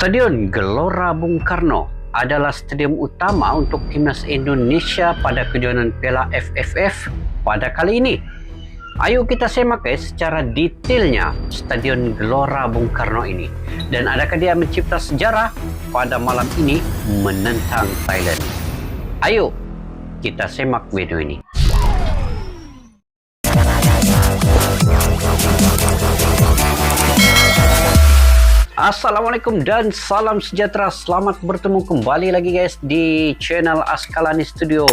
Stadion Gelora Bung Karno adalah stadium utama untuk timnas Indonesia pada kejuaraan Piala AFF pada kali ini. Ayo kita simak guys secara detailnya Stadion Gelora Bung Karno ini. Dan adakah dia mencipta sejarah pada malam ini menentang Thailand? Ayo kita simak video ini. Assalamualaikum dan salam sejahtera. Selamat bertemu kembali lagi guys di channel Askalani Studio.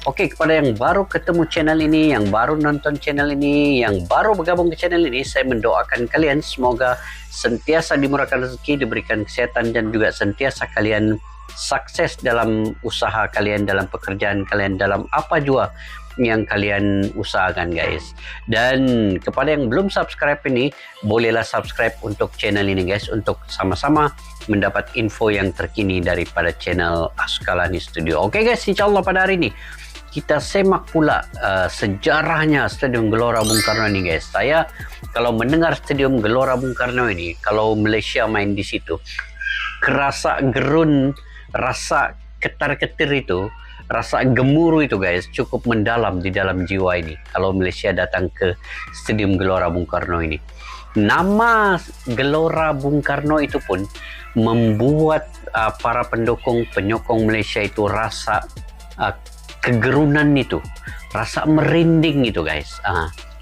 Oke, kepada yang baru ketemu channel ini, yang baru nonton channel ini, yang baru bergabung ke channel ini, saya mendoakan kalian semoga sentiasa dimurahkan rezeki, diberikan kesehatan, dan juga sentiasa kalian sukses dalam usaha kalian, dalam pekerjaan kalian, dalam apa jua yang kalian usahakan guys. Dan kepada yang belum subscribe ini, bolehlah subscribe untuk channel ini guys, untuk sama-sama mendapat info yang terkini daripada channel Askalani Studio. Oke guys, insyaallah pada hari ini kita semak pula sejarahnya Stadion Gelora Bung Karno ini guys. Saya kalau mendengar Stadion Gelora Bung Karno ini, kalau Malaysia main di situ, kerasa gerun, rasa ketar-ketir itu, rasa gemuruh itu guys cukup mendalam di dalam jiwa ini kalau Malaysia datang ke Stadium Gelora Bung Karno ini. Nama Gelora Bung Karno itu pun membuat para penyokong Malaysia itu rasa kegerunan itu, rasa merinding itu guys.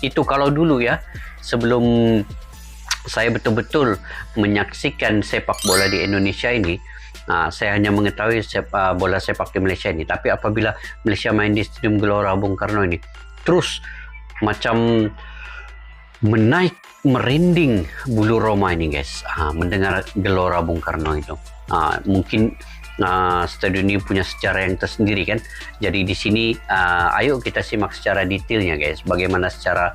Itu kalau dulu ya, sebelum saya betul-betul menyaksikan sepak bola di Indonesia ini, saya hanya mengetahui bola sepak di Malaysia ini. Tapi apabila Malaysia main di Stadium Gelora Bung Karno ini, terus macam menaik, merinding bulu roma ini guys, mendengar Gelora Bung Karno itu. Mungkin stadion ini punya sejarah yang tersendiri kan. Jadi di sini ayo kita simak secara detailnya guys, bagaimana secara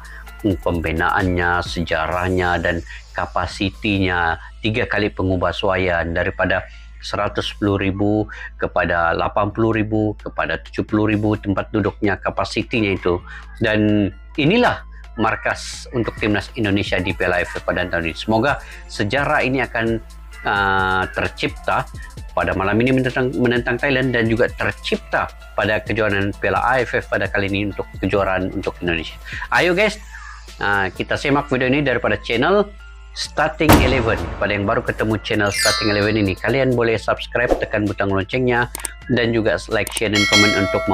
pembinaannya, sejarahnya, dan kapasitinya. 3 kali pengubahsuaian daripada 110.000 kepada 80.000 kepada 70.000 tempat duduknya, kapasitinya itu. Dan inilah markas untuk timnas Indonesia di Piala AFF pada tahun ini. Semoga sejarah ini akan tercipta pada malam ini menentang Thailand, dan juga tercipta pada kejuaraan Piala AFF pada kali ini untuk kejuaraan untuk Indonesia. Ayo guys, kita simak video ini daripada channel Starting 11. Pada yang baru ketemu channel Starting 11 ini, kalian boleh subscribe, tekan butang loncengnya, dan juga like, share, dan komen untuk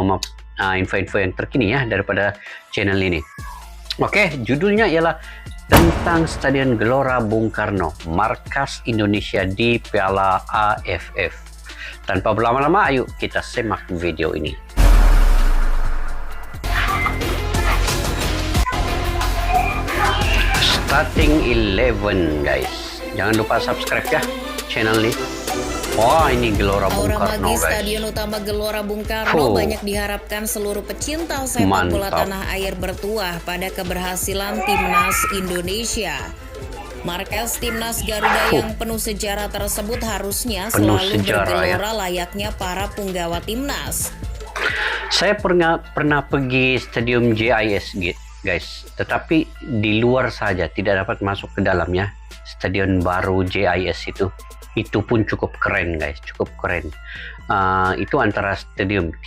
info-info yang terkini ya daripada channel ini. Oke, judulnya ialah tentang Stadion Gelora Bung Karno, markas Indonesia di Piala AFF. Tanpa berlama-lama, ayo kita simak video ini. Starting 11 guys, jangan lupa subscribe ya channel ini. Wah, ini Gelora Bung Karno guys. Stadion utama Gelora Bung Karno banyak diharapkan seluruh pecinta sepak bola tanah air bertuah pada keberhasilan timnas Indonesia. Markas timnas Garuda yang penuh sejarah tersebut harusnya selalu bergelora layaknya para punggawa timnas. Saya pernah pergi stadium JIS guys, tetapi di luar saja, tidak dapat masuk ke dalamnya. Stadion baru JIS itu pun cukup keren guys, cukup keren. Itu antara 3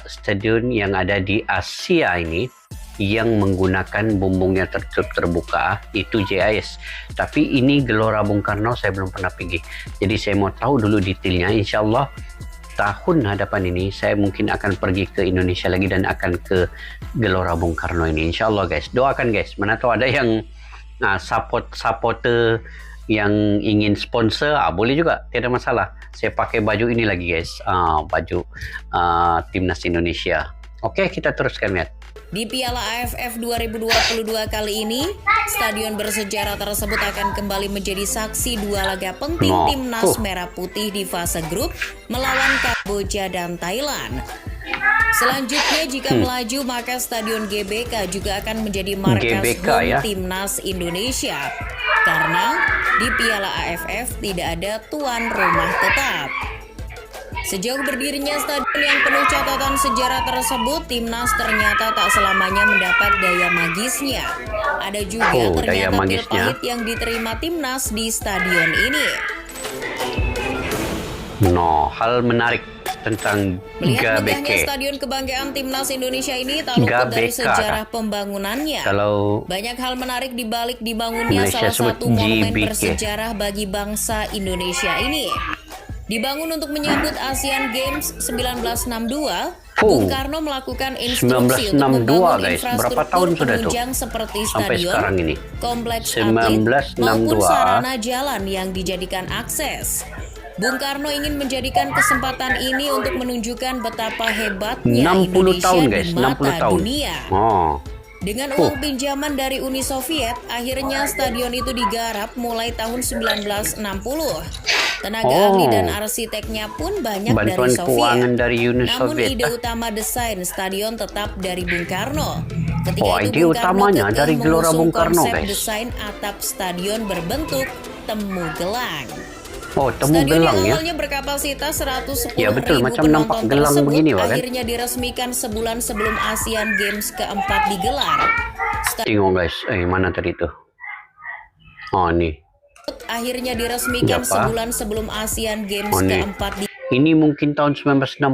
stadion yang ada di Asia ini yang menggunakan bumbungnya tertutup terbuka, itu JIS. Tapi ini Gelora Bung Karno saya belum pernah pergi, jadi saya mau tahu dulu detailnya. Insyaallah tahun hadapan ini saya mungkin akan pergi ke Indonesia lagi dan akan ke Gelora Bung Karno ini, insyaallah guys. Doakan guys, mana tahu ada yang supporter yang ingin sponsor, boleh juga, tidak masalah. Saya pakai baju ini lagi guys, baju timnas Indonesia. Oke, kita teruskan lihat. Di Piala AFF 2022 kali ini, stadion bersejarah tersebut akan kembali menjadi saksi 2 laga penting timnas Merah Putih di fase grup melawan Kamboja dan Thailand. Selanjutnya, jika melaju, maka Stadion GBK juga akan menjadi markas timnas Indonesia. Karena di Piala AFF tidak ada tuan rumah tetap. Sejauh berdirinya stadion yang penuh catatan sejarah tersebut, timnas ternyata tak selamanya mendapat daya magisnya. Ada juga ternyata pil pahit yang diterima timnas di stadion ini. No, hal menarik tentang Melihat megahnya GBK. Stadion Kebanggaan Timnas Indonesia ini tak luput dari GBK, sejarah pembangunannya. Kalau Banyak hal menarik di balik dibangunnya Malaysia salah sebut satu monumen GBK. bersejarah bagi bangsa Indonesia ini. Dibangun untuk menyambut Asian Games 1962, Bung Karno melakukan instruksi untuk 1962 membangun guys, berapa infrastruktur tahun sudah tuh? penunjang seperti Sampai stadion, sekarang ini. kompleks atlet, 1962. maupun sarana jalan yang dijadikan akses. Bung Karno ingin menjadikan kesempatan ini untuk menunjukkan betapa hebatnya 60 Indonesia tahun guys, di mata 60 tahun. dunia. Oh. Dengan uang pinjaman dari Uni Soviet, akhirnya stadion itu digarap mulai tahun 1960. Tenaga ahli dan arsiteknya pun banyak Bantuan dari keuangan Soviet. dari Uni Namun Soviet. ide utama desain stadion tetap dari Bung Karno. Ketika Oh, itu ide Bung Karno utamanya kekeh dari Gelora mengusung Bung Karno, konsep guys. desain atap stadion berbentuk temu gelang. Oh, temu Stadion gelang yang ya. awalnya berkapasitas 110.000 Ya, betul, macam nampak penonton gelang tersebut begini, Pak, kan? akhirnya diresmikan sebulan sebelum Asian Games keempat digelar. Tengok guys, mana tadi tuh? Oh, nih. Akhirnya diresmikan Siapa? sebulan sebelum Asian Games Oh, nih. keempat Ini mungkin tahun 1962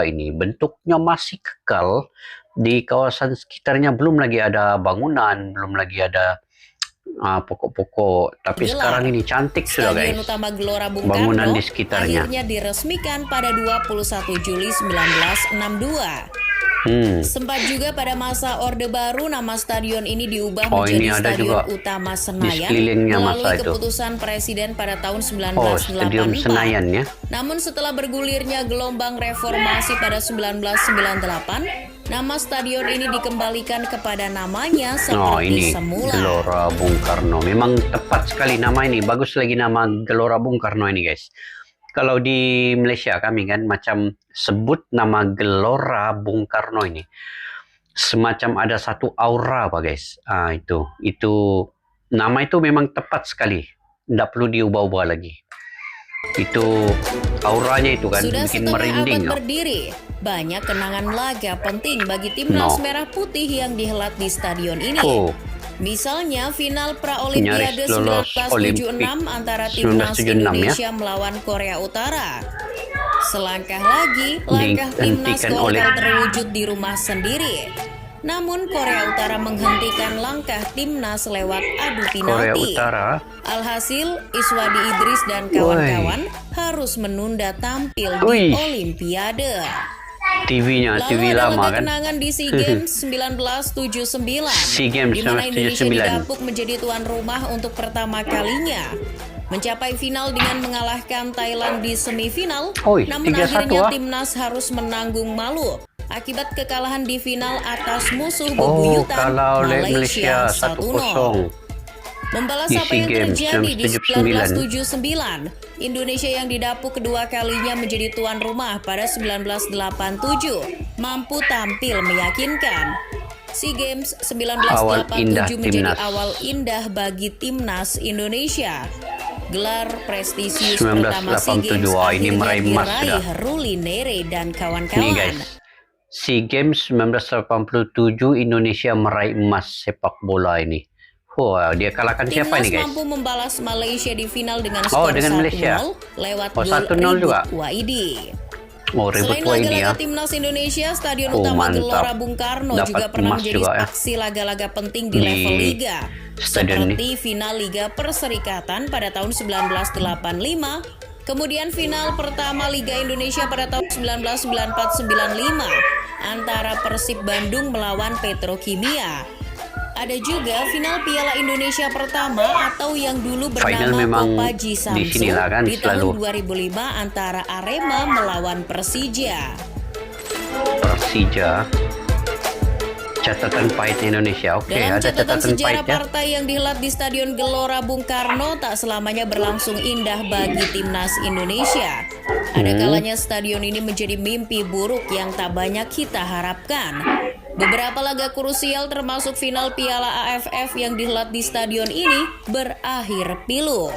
ini. Bentuknya masih kekal di kawasan sekitarnya, belum lagi ada bangunan, belum lagi ada pokok-pokok. Tapi Gelar. sekarang ini cantik sudah Stadion guys. utama Gelora Bung Bangunan Karno di sekitarnya. akhirnya diresmikan pada 21 Juli 1962. Sempat juga pada masa Orde Baru nama stadion ini diubah Oh, ini menjadi ada Stadion juga Utama di Senayan sekelilingnya masa melalui itu. keputusan Presiden pada tahun Oh, Stadion 1984. Senayan ya. Namun setelah bergulirnya gelombang reformasi pada 1998, nama stadion ini dikembalikan kepada namanya Oh, seperti ini semula. Gelora Bung Karno. Memang tepat sekali nama ini. Bagus lagi nama Gelora Bung Karno ini guys. Kalau di Malaysia kami kan macam sebut nama Gelora Bung Karno ini. Semacam ada satu aura Pak guys. Itu nama itu memang tepat sekali. Tidak perlu diubah-ubah lagi. Itu auranya itu kan Sudah bikin setengah merinding. abad berdiri, banyak kenangan laga penting bagi timnas merah putih yang dihelat di stadion ini. Oh, Misalnya final Praolimpiade Nyaris lolos 1976 antara timnas 1976 ya. Indonesia melawan Korea Utara. Selangkah lagi, langkah timnas Dihentikan oleh- gagal terwujud di rumah sendiri. Namun Korea Utara menghentikan langkah timnas lewat adu Korea penalti. Utara. Alhasil, Iswadi Idris dan kawan-kawan harus menunda tampil di Wih. Olimpiade. TV-nya, Lalu TV ada lama laga kan. kenangan di SEA Games 1979, SEA Games di mana Indonesia 1979. didapuk menjadi tuan rumah untuk pertama kalinya. Mencapai final dengan mengalahkan Thailand di semifinal, Oi, namun 3-1 akhirnya ah. timnas harus menanggung malu akibat kekalahan di final atas musuh Oh, bebuyutan kalah oleh Malaysia Malaysia 1-0. 1-0. Membalas Di apa SEA yang Games terjadi di 1979. 1979, Indonesia yang didapuk kedua kalinya menjadi tuan rumah pada 1987, mampu tampil meyakinkan. SEA Games Awal indah 1987 menjadi timnas. awal indah bagi timnas Indonesia. Gelar prestisius pertama SEA 1987, Games wah, ini akhirnya meraih emas diraih sudah. Ruli Nere dan Nih kawan-kawan. guys, SEA Games 1987 Indonesia meraih emas sepak bola ini. Wah, dia kalahkan siapa Timnas ini guys? mampu membalas Malaysia di final dengan Oh, skor dengan 1-0 Malaysia. lewat Oh, gol 1-0 juga. Ribut Waidi. Oh, ribut Selain wah ini ya. laga-laga timnas Indonesia, Stadion Oh, Utama mantap. Gelora Bung Karno Dapat juga pernah emas menjadi juga, ya. saksi laga-laga penting di Di level liga. stadion Seperti final Liga Perserikatan pada tahun 1985, kemudian final pertama Liga Indonesia pada tahun 1994-95 antara Persib Bandung melawan Petrokimia. Ada juga final Piala Indonesia pertama atau yang dulu Final bernama memang Kopaji di Samsu sinilah kan di tahun selalu. 2005 antara Arema melawan Persija. Persija. Catatan pahit Indonesia. Oke, Dalam ada catatan catatan sejarah pahit ya. partai yang dihelat di Stadion Gelora Bung Karno tak selamanya berlangsung indah bagi timnas Indonesia. Ada kalanya stadion ini menjadi mimpi buruk yang tak banyak kita harapkan. Beberapa laga krusial termasuk final Piala AFF yang dihelat di stadion ini berakhir pilu.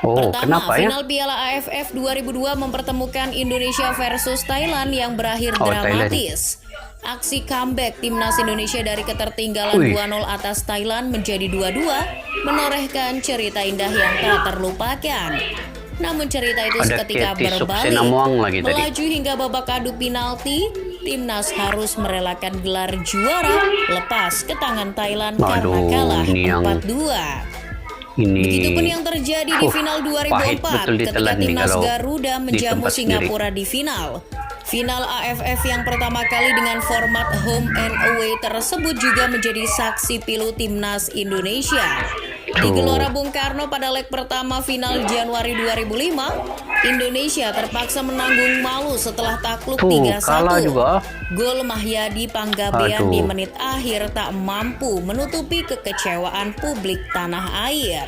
Oh, Pertama, kenapa ya? final Piala AFF 2002 mempertemukan Indonesia versus Thailand yang berakhir Oh, Thailand. dramatis. Aksi comeback timnas Indonesia dari ketertinggalan Wih. 2-0 atas Thailand menjadi 2-2 menorehkan cerita indah yang tak terlupakan. Namun cerita itu Ada seketika Katie berbalik. Suksenamuang lagi tadi. Melaju hingga babak adu penalti, timnas harus merelakan gelar juara lepas ke tangan Thailand karena kalah ini yang 4-2. ini Begitupun yang terjadi di final pahit 2004 betul ketika ditelan nih timnas kalau Garuda di menjamu tempat sendiri. Singapura di final. Final AFF yang pertama kali dengan format home and away tersebut juga menjadi saksi pilu timnas Indonesia. Di Gelora Bung Karno pada leg pertama final Januari 2005, Indonesia terpaksa menanggung malu setelah takluk 3-1. Kalah juga. Gol Mahyadi Panggabean di menit akhir tak mampu menutupi kekecewaan publik tanah air.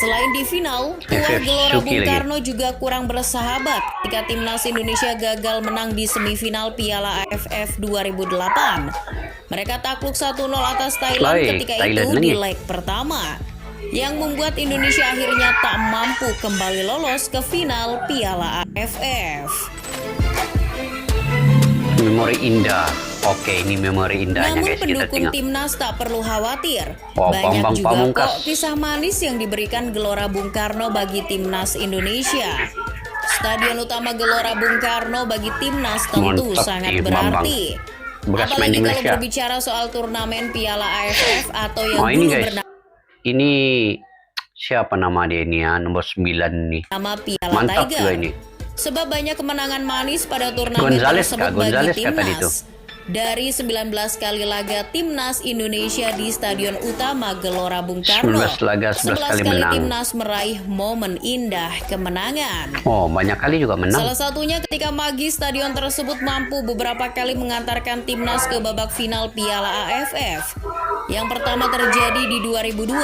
Selain di final, tuan Gelora Bung Karno juga kurang bersahabat ketika timnas Indonesia gagal menang di semifinal Piala AFF 2008. Mereka takluk 1-0 atas Thailand ketika itu di leg pertama, yang membuat Indonesia akhirnya tak mampu kembali lolos ke final Piala AFF. Memori indah. Oke, ini memori indahnya Namun guys, kita pendukung tengok. timnas tak perlu khawatir. Bambang Banyak juga Pamungkas. kok kisah manis yang diberikan Gelora Bung Karno bagi timnas Indonesia. Stadion utama Gelora Bung Karno bagi timnas tentu Mantap, sangat Bambang. berarti. Bekas main Apalagi di kalau Malaysia. berbicara soal turnamen Piala AFF atau yang ini dulu guys. bernama Ini siapa nama dia ini ya? Nomor 9 nih. Piala Mantap Tiger. juga ini. Sebab banyak kemenangan manis pada turnamen Gonzales tersebut kah? Gonzales bagi kah tadi itu? timnas. Dari 19 kali laga timnas Indonesia di Stadion Utama Gelora Bung Karno, 19 laga, 11 kali menang. timnas meraih momen indah kemenangan. Oh, banyak kali juga menang. Salah satunya ketika magis stadion tersebut mampu beberapa kali mengantarkan timnas ke babak final Piala AFF. Yang pertama terjadi di 2002.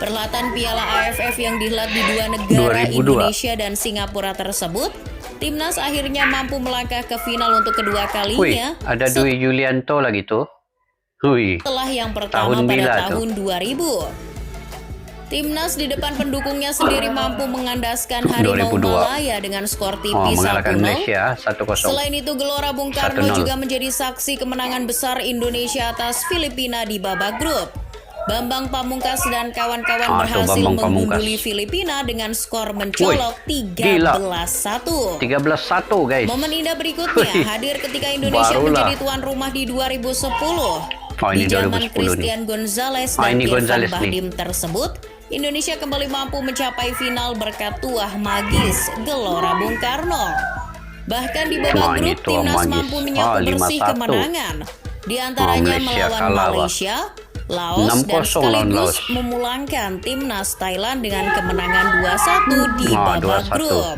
Perhelatan Piala AFF yang dihelat di dua negara 2002. Indonesia dan Singapura tersebut, timnas akhirnya mampu melangkah ke final untuk kedua kalinya. Ada Dwi Yulianto lagi tuh. Setelah yang pertama Tahun pada bila tahun 2000. Timnas di depan pendukungnya sendiri mampu mengandaskan Harimau 2002. Malaya dengan skor tipis 1-0. Mengalahkan Malaysia 1-0. Selain itu, Gelora Bung Karno 1-0. juga menjadi saksi kemenangan besar Indonesia atas Filipina di babak grup. Bambang Pamungkas dan kawan-kawan berhasil menggunduli Filipina dengan skor mencolok 13-1. 13-1 guys. Momen indah berikutnya hadir ketika Indonesia menjadi tuan rumah di 2010. Ini Di zaman 2010 Christian Gonzalez dan ini Irfan Gonzalez Bahdim tersebut, Indonesia kembali mampu mencapai final berkat tuah magis Gelora Bung Karno. Bahkan di babak grup, timnas mampu menyapu bersih 5-1. kemenangan. Di antaranya melawan Malaysia, Laos, dan sekaligus memulangkan timnas Thailand dengan kemenangan 2-1 di babak grup.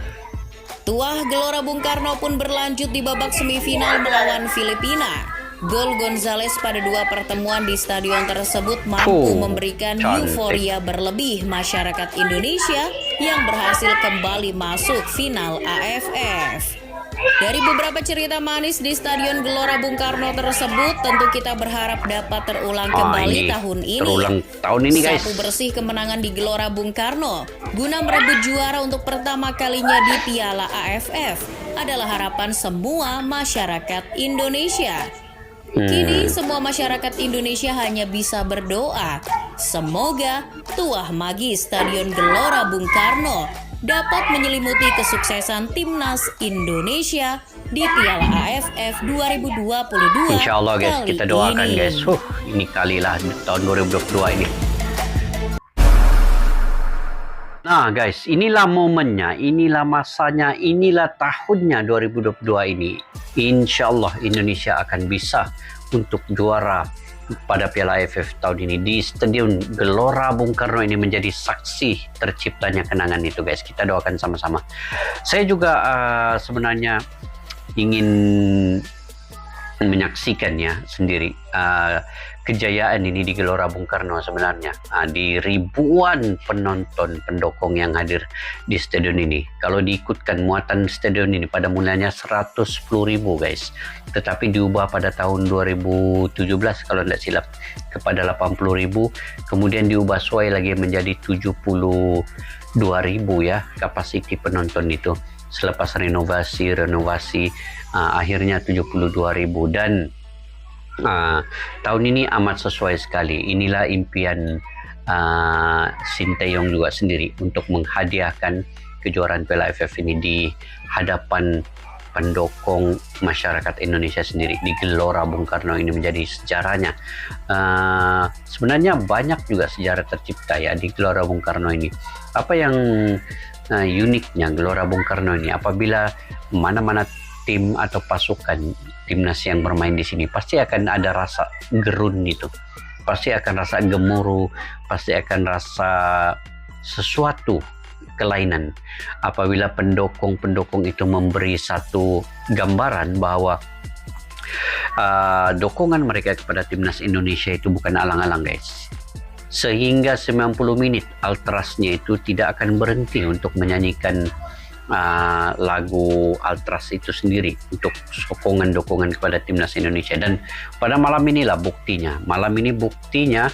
Tuah Gelora Bung Karno pun berlanjut di babak semifinal melawan Filipina. Gol Gonzales pada dua pertemuan di stadion tersebut mampu memberikan euforia berlebih masyarakat Indonesia yang berhasil kembali masuk final AFF. Dari beberapa cerita manis di Stadion Gelora Bung Karno tersebut, tentu kita berharap dapat terulang kembali tahun ini. Guys. Sapu bersih kemenangan di Gelora Bung Karno guna merebut juara untuk pertama kalinya di Piala AFF adalah harapan semua masyarakat Indonesia. Kini semua masyarakat Indonesia hanya bisa berdoa, semoga tuah magis Stadion Gelora Bung Karno dapat menyelimuti kesuksesan timnas Indonesia di Piala AFF 2022. Insya Allah guys, kita doakan ini. guys. Ini kalilah tahun 2022 ini. Nah guys, inilah momennya, inilah masanya, inilah tahunnya 2022 ini. Insya Allah Indonesia akan bisa untuk juara pada Piala AFF tahun ini di Stadion Gelora Bung Karno ini menjadi saksi terciptanya kenangan itu guys. Kita doakan sama-sama. Saya juga sebenarnya ingin menyaksikannya sendiri kejayaan ini di Gelora Bung Karno sebenarnya di ribuan penonton pendukung yang hadir di stadion ini. Kalau diikutkan muatan stadion ini pada mulanya 110.000 guys, tetapi diubah pada tahun 2017 kalau tidak silap kepada 80.000, kemudian diubah sesuai lagi menjadi 72.000 ya kapasiti penonton itu. Selepas renovasi akhirnya 72.000 dan tahun ini amat sesuai sekali. Inilah impian Sinteyong juga sendiri untuk menghadiahkan kejuaraan Piala AFF ini di hadapan pendukung masyarakat Indonesia sendiri di Gelora Bung Karno ini menjadi sejarahnya. Sebenarnya banyak juga sejarah tercipta ya di Gelora Bung Karno ini. Apa yang uniknya Gelora Bung Karno ini, apabila mana-mana tim atau pasukan timnas yang bermain di sini pasti akan ada rasa gerun itu, pasti akan rasa gemuruh, pasti akan rasa sesuatu kelainan apabila pendukung itu memberi satu gambaran bahwa dukungan mereka kepada timnas Indonesia itu bukan alang-alang, guys. Sehingga 90 menit Ultrasnya itu tidak akan berhenti untuk menyanyikan lagu Ultras itu sendiri untuk sokongan dukungan kepada timnas Indonesia. Dan pada malam inilah buktinya. Malam ini buktinya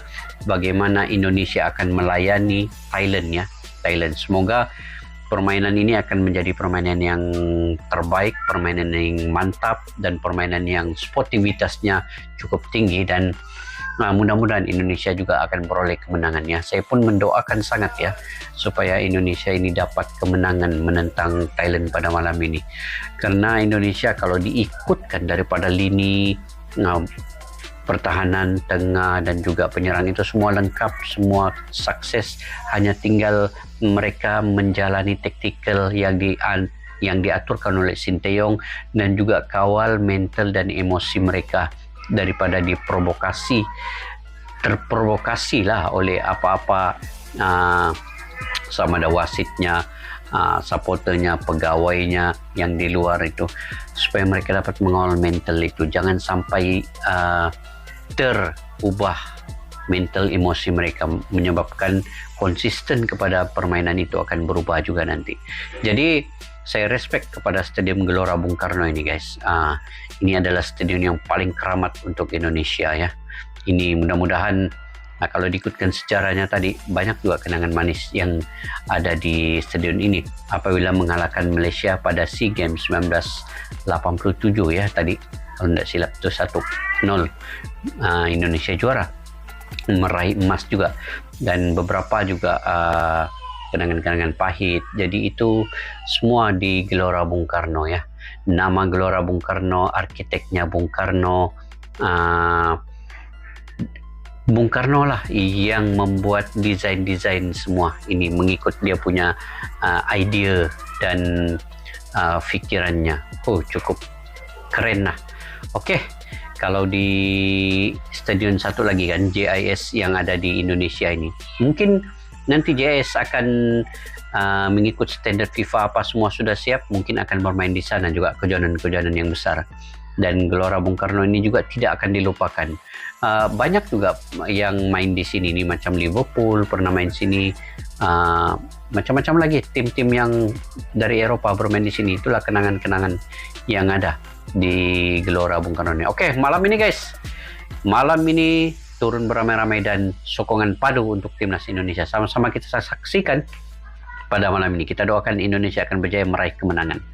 bagaimana Indonesia akan melayani Thailand ya. Thailand. Semoga permainan ini akan menjadi permainan yang terbaik, permainan yang mantap, dan permainan yang sportivitasnya cukup tinggi, dan mudah-mudahan Indonesia juga akan beroleh kemenangannya. Saya pun mendoakan sangat ya supaya Indonesia ini dapat kemenangan menentang Thailand pada malam ini. Karena Indonesia kalau diikutkan daripada lini pertahanan, tengah, dan juga penyerang itu semua lengkap, semua sukses. Hanya tinggal mereka menjalani taktikal yang diaturkan oleh Sinteyong, dan juga kawal mental dan emosi mereka daripada terprovokasi lah oleh apa-apa, sama ada wasitnya, supporternya, pegawainya yang di luar itu, supaya mereka dapat mengawal mental itu. Jangan sampai terubah mental emosi mereka, menyebabkan konsisten kepada permainan itu akan berubah juga nanti. Jadi saya respect kepada Stadion Gelora Bung Karno ini, guys. Ini adalah stadion yang paling keramat untuk Indonesia ya. Ini mudah-mudahan kalau diikutkan sejarahnya tadi, banyak juga kenangan manis yang ada di stadion ini. Apabila mengalahkan Malaysia pada SEA Games 1987 ya tadi, kalau tidak silap itu 1-0, Indonesia juara, meraih emas juga, dan beberapa juga kenangan-kenangan pahit. Jadi itu semua di Gelora Bung Karno ya. Nama Gelora Bung Karno, arsiteknya Bung Karno, Bung Karno lah yang membuat desain-desain semua ini, mengikut dia punya idea dan fikirannya. Cukup keren lah. Oke, kalau di stadion satu lagi kan, JIS yang ada di Indonesia ini, mungkin nanti JIS akan mengikut standar FIFA, apa semua sudah siap, mungkin akan bermain di sana juga kejuaraan-kejuaraan yang besar. Dan Gelora Bung Karno ini juga tidak akan dilupakan. Banyak juga yang main di sini nih, macam Liverpool pernah main sini, macam-macam lagi tim-tim yang dari Eropa bermain di sini. Itulah kenangan-kenangan yang ada di Gelora Bung Karno ini. Oke, malam ini guys, malam ini turun beramai-ramai dan sokongan padu untuk timnas Indonesia. Sama-sama kita saksikan pada malam ini. Kita doakan Indonesia akan berjaya meraih kemenangan.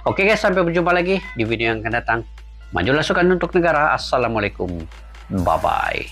Oke guys, sampai berjumpa lagi di video yang akan datang. Majulah sukan untuk negara. Assalamualaikum. Bye-bye.